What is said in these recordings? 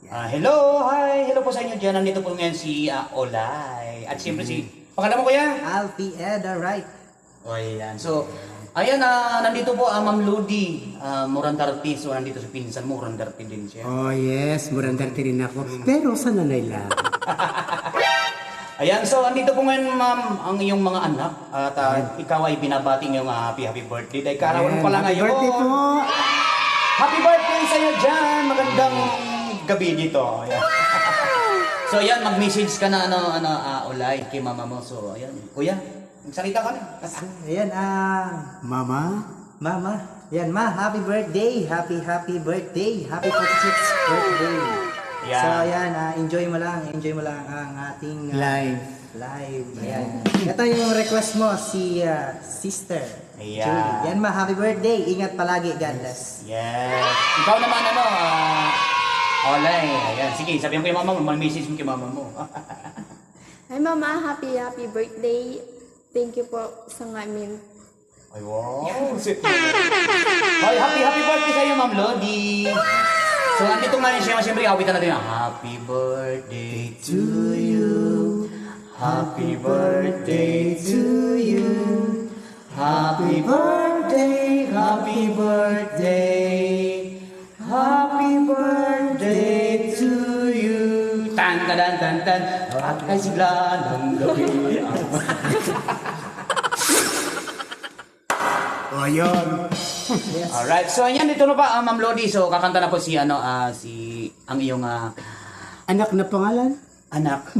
Hello po sa inyo dyan. Nandito po ngayon si Olay. At siyempre si, pangalan mo kuya? Alfie Eda, right? O ayan. So, ayan, nandito po Ma'am Lodi Morandarte. So, nandito si pinsan mo, Morandarte din siya. Oh yes, Morandarte rin ako. Pero sa nanay lang. Ayan, so andito po ngayon ma'am ang iyong mga anak. At ikaw ay binabating yung happy birthday. Dahil karawan mo pala Happy ngayon. birthday po! Happy birthday sa iyo dyan! Magandang gabi dito. Ayan. So ayan, mag-message ka na Olay kay mama mo. So ayan, kuya, magsalita ka na. Ayan, Mama? Mama. Yan, Ma, happy birthday! Happy birthday! Happy 46th birthday! Yeah. So, ayan, enjoy mo lang ang ating Live. live. Ayan. Ito yung request mo, si Sister Yeah. Julie. Yan, Ma, happy birthday! Ingat palagi, God bless. Yes. Ikaw naman Olay. Ayan, sige, sabihin mo kay mama mo, mag-message mo kay mama mo. Hi Mama, happy birthday. Thank you po sa ngamin. Ay, wow. Ay, happy birthday sa iyo, Ma'am Lodi. So, andito nga siya, siyempre, awitan natin. Happy birthday to you. Happy birthday to you. Happy birthday, happy birthday. Happy birthday to you. Tan, tan, tan, tan. At ay sigla ng gabi. O, yun. Yes. Alright, so ayan, dito na pa, Ma'am Lodi. So, kakanta na po si, ang iyong Anak na pangalan? anak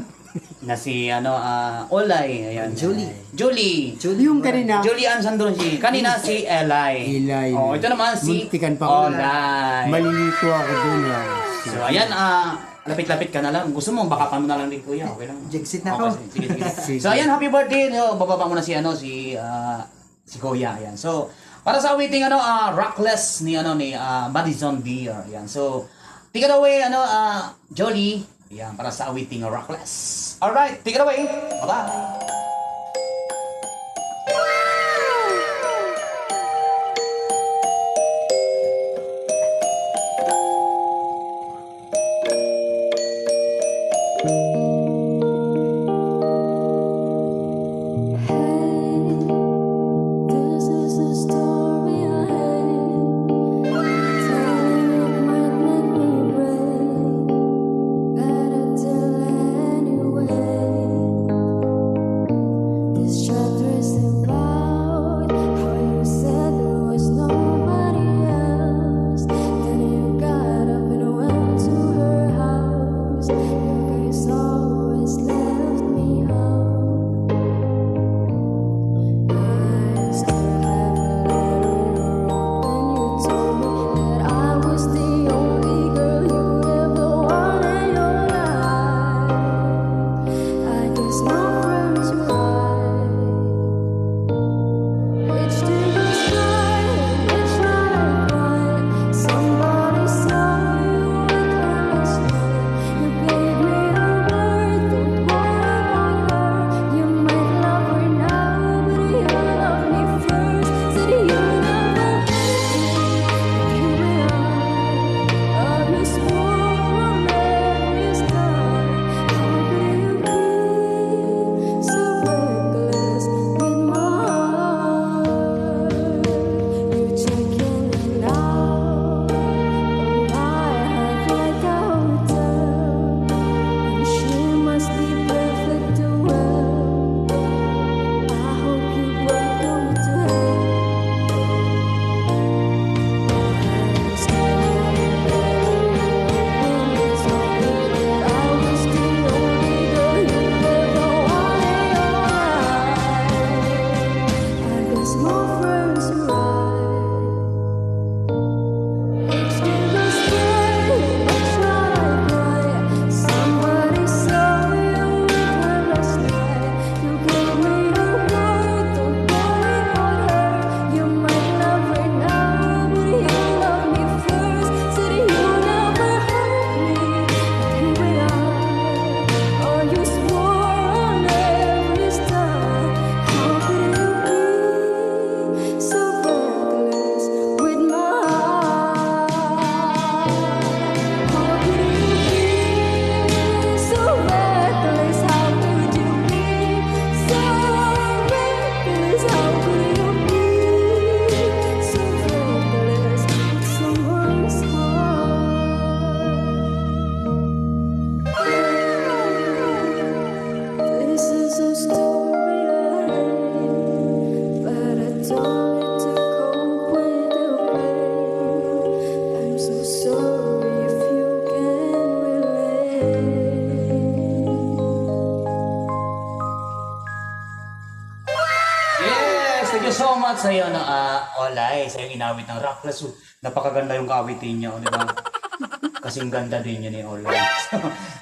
na si, Olay. Ayan. Julie. Yung kanina. Julie Ann Sandrosi. Kanina si Eli. Eli. Oh, ito naman si Muntikan pa Olay. Malilito ako dun. So, ayan, lapit-lapit ka na lang. Gusto mo, baka pa mo na lang din, kuya. Okay lang. Jigsit na ako. Okay, sige. So, ayan, happy birthday. So, bababa mo na si Kuya. Ayan. So, para sa awiting Rockless ni Madison Beer. Ayan. So, take it away Jolie. Ayan, para sa awiting Rockless. Alright, take it away. Bye-bye. This is the story I had. Telling it might make me break. Better tell anyway. much sa iyo, Olay, sa yung inawit ng Rockless. Napakaganda yung kawitin niya, di ba? Kasing ganda din yun ni Olay.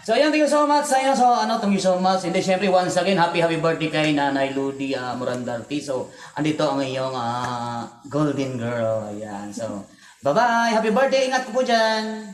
So, ayun, thank you so much sa iyo. So, thank you so much. And then, syempre, once again, happy birthday kay Nanay Ludi Morandarte. So, andito ang iyong golden girl. Ayan. So, bye-bye. Happy birthday. Ingat po dyan.